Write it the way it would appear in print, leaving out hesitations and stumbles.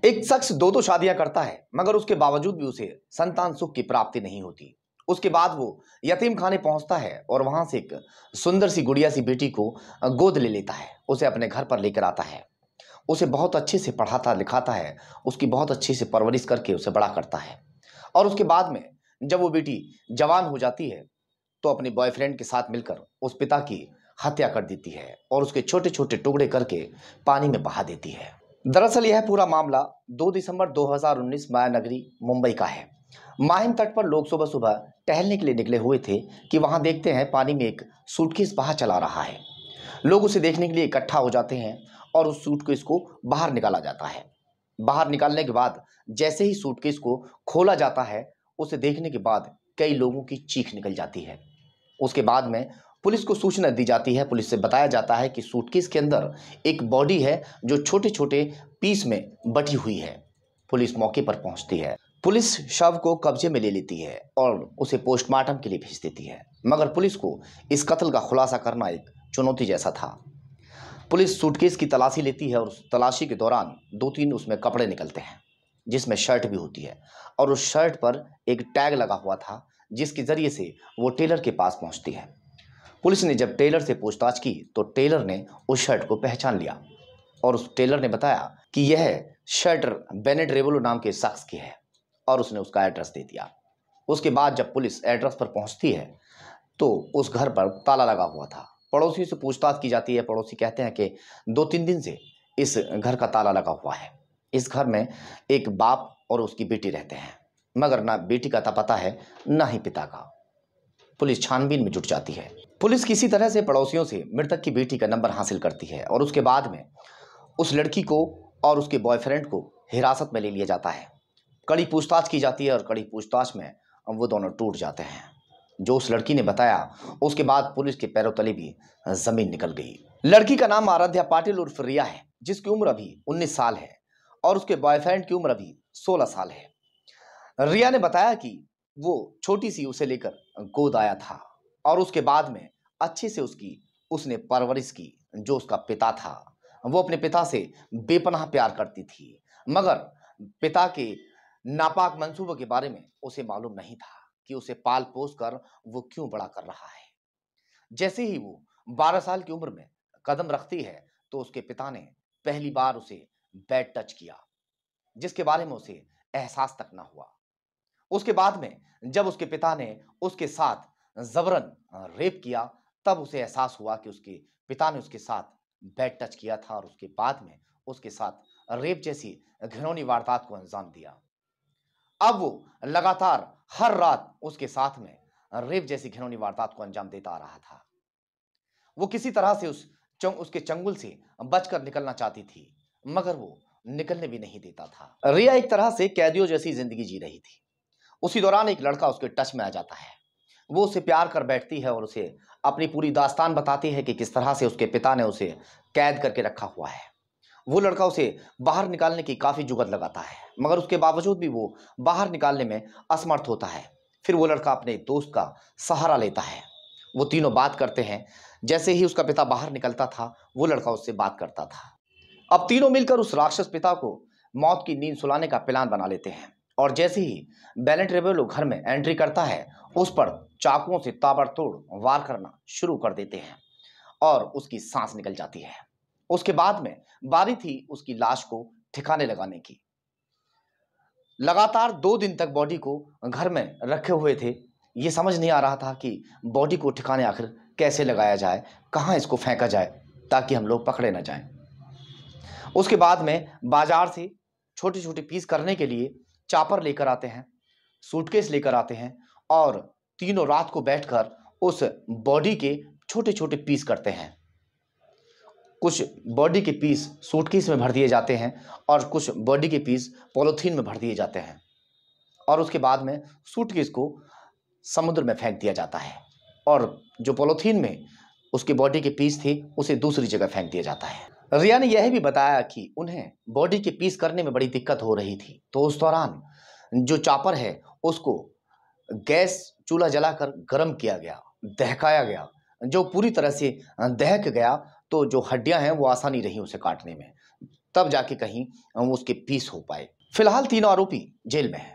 एक शख्स दो दो शादियां करता है मगर उसके बावजूद भी उसे संतान सुख की प्राप्ति नहीं होती। उसके बाद वो यतीम खाने पहुंचता है और वहां से एक सुंदर सी गुड़िया सी बेटी को गोद ले लेता है, उसे अपने घर पर लेकर आता है, उसे बहुत अच्छे से पढ़ाता लिखाता है, उसकी बहुत अच्छे से परवरिश करके उसे बड़ा करता है। और उसके बाद में जब वो बेटी जवान हो जाती है तो अपने बॉयफ्रेंड के साथ मिलकर उस पिता की हत्या कर देती है और उसके छोटे छोटे टुकड़े करके पानी में बहा देती है। दरअसल यह पूरा मामला 2 दिसंबर 2019 मायानगरी मुंबई का है। माहिम तट पर लोग सुबह सुबह टहलने के लिए निकले हुए थे कि वहां देखते हैं पानी में एक सूटकेस बहा चला रहा है। लोग उसे देखने के लिए इकट्ठा हो जाते हैं और उस सूटकेस को बाहर निकाला जाता है। बाहर निकालने के बाद जैसे ही सूटकेस को खोला जाता है, उसे देखने के बाद कई लोगों की चीख निकल जाती है। उसके बाद में पुलिस को सूचना दी जाती है। पुलिस से बताया जाता है कि सूटकेस के अंदर एक बॉडी है जो छोटे छोटे पीस में बटी हुई है। पुलिस मौके पर पहुंचती है। पुलिस शव को कब्जे में ले लेती है और उसे पोस्टमार्टम के लिए भेज देती है। मगर पुलिस को इस कत्ल का खुलासा करना एक चुनौती जैसा था। पुलिस सूटकेस की तलाशी लेती है और उस तलाशी के दौरान 2-3 उसमें कपड़े निकलते हैं जिसमें शर्ट भी होती है और उस शर्ट पर एक टैग लगा हुआ था जिसके जरिए से वो टेलर के पास पहुंचती है। पुलिस ने जब टेलर से पूछताछ की तो टेलर ने उस शर्ट को पहचान लिया और उस टेलर ने बताया कि यह शर्ट बेनेट रेवोलो नाम के शख्स की है और उसने उसका एड्रेस दे दिया। उसके बाद जब पुलिस एड्रेस पर पहुंचती है तो उस घर पर ताला लगा हुआ था। पड़ोसियों से पूछताछ की जाती है। पड़ोसी कहते हैं कि 2-3 दिन से इस घर का ताला लगा हुआ है। इस घर में एक बाप और उसकी बेटी रहते हैं, मगर ना बेटी का पता है ना ही पिता का। पुलिस छानबीन में जुट जाती है। पुलिस किसी तरह से पड़ोसियों से मृतक की बेटी का नंबर हासिल करती है और उसके बाद में उस लड़की को और उसके बॉयफ्रेंड को हिरासत में ले लिया जाता है। कड़ी पूछताछ की जाती है और कड़ी पूछताछ में वो दोनों टूट जाते हैं। जो उस लड़की ने बताया उसके बाद पुलिस के पैरों तले भी जमीन निकल गई। लड़की का नाम आराध्या पाटिल उर्फ रिया है, जिसकी उम्र अभी 19 साल है और उसके बॉयफ्रेंड की उम्र अभी 16 साल है। रिया ने बताया कि वो छोटी सी उसे लेकर गोद आया था और उसके बाद में अच्छे से उसने परवरिश की। जो उसका पिता था वो अपने पिता से बेपनाह प्यार करती थी, मगर पिता के नापाक मंसूबों के बारे में उसे मालूम नहीं था कि उसे पाल पोस कर वो क्यों बड़ा कर रहा है। जैसे ही वो 12 साल की उम्र में कदम रखती है तो उसके पिता ने पहली बार उसे बैड टच किया, जिसके बारे में उसे एहसास तक ना हुआ। उसके बाद में जब उसके पिता ने उसके साथ जबरन रेप किया, तब उसे एहसास हुआ कि उसके पिता ने उसके साथ बैड टच किया था और उसके बाद में उसके साथ रेप जैसी घिनौनी वारदात को अंजाम दिया। अब वो लगातार हर रात उसके साथ में रेप जैसी घिनौनी वारदात को अंजाम देता आ रहा था। वो किसी तरह से उसके चंगुल से बचकर निकलना चाहती थी, मगर वो निकलने भी नहीं देता था। रिया एक तरह से कैदियों जैसी जिंदगी जी रही थी। उसी दौरान एक लड़का उसके टच में आ जाता है। वो उससे प्यार कर बैठती है और उसे अपनी पूरी दास्तान बताती है कि किस तरह से उसके पिता ने उसे कैद करके रखा हुआ है। वो लड़का उसे बाहर निकालने की काफी जुगत लगाता है, मगर उसके बावजूद भी वो बाहर निकालने में असमर्थ होता है। फिर वो लड़का अपने दोस्त का सहारा लेता है। वो तीनों बात करते हैं। जैसे ही उसका पिता बाहर निकलता था वो लड़का उससे बात करता था। अब तीनों मिलकर उस राक्षस पिता को मौत की नींद सुलाने का प्लान बना लेते हैं और जैसे ही बेनेट रेवेलो घर में एंट्री करता है उस पर चाकुओं से ताबड़तोड़ वार करना शुरू कर देते हैं और उसकी सांस निकल जाती है। उसके बाद में बारी थी उसकी लाश को ठिकाने लगाने की। लगातार 2 दिन तक बॉडी को घर में रखे हुए थे। ये समझ नहीं आ रहा था कि बॉडी को ठिकाने आखिर कैसे लगाया जाए, कहाँ इसको फेंका जाए ताकि हम लोग पकड़े न जाएं। उसके बाद में बाजार से छोटे छोटे पीस करने के लिए चापर लेकर आते हैं, सूटकेस लेकर आते हैं और तीनों रात को बैठकर उस बॉडी के छोटे छोटे पीस करते हैं। कुछ बॉडी के पीस सूटकेस में भर दिए जाते हैं और कुछ बॉडी के पीस पॉलीथीन में भर दिए जाते हैं और उसके बाद में सूटकेस को समुद्र में फेंक दिया जाता है और जो पॉलीथीन में उसके बॉडी के पीस थे उसे दूसरी जगह फेंक दिया जाता है। रिया ने यह भी बताया कि उन्हें बॉडी के पीस करने में बड़ी दिक्कत हो रही थी, तो उस दौरान जो चापर है उसको गैस चूल्हा जलाकर गर्म किया गया, दहकाया गया। जो पूरी तरह से दहक गया तो जो हड्डियां हैं वो आसानी रही उसे काटने में। तब जाके कहीं उसके पीस हो पाए। फिलहाल तीनों आरोपी जेल में है।